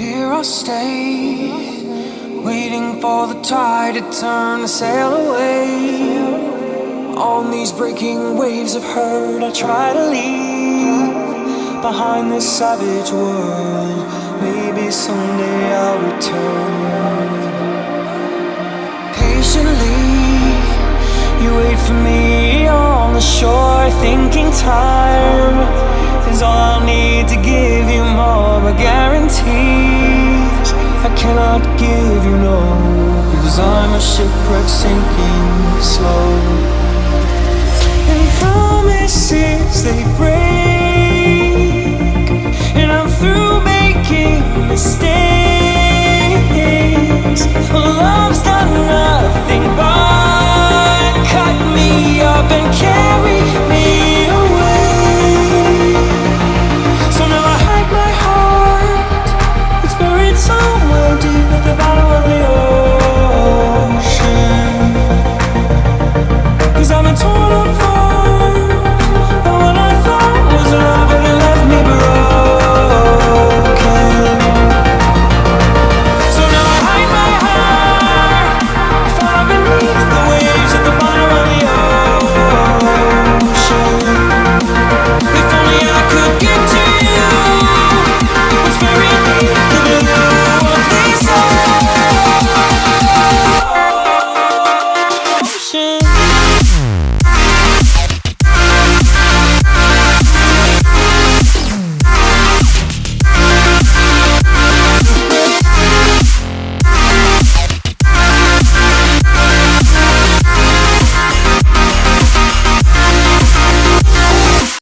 Here I'll stay, waiting for the tide to turn the sail away. On these breaking waves of hurt, I try to leave behind this savage world. Maybe someday I'll return. Patiently, you wait for me on the shore, thinking time is all I'll need to give you more. But guarantees I cannot give you no, 'cause I'm a shipwreck sinking slow. And promises they break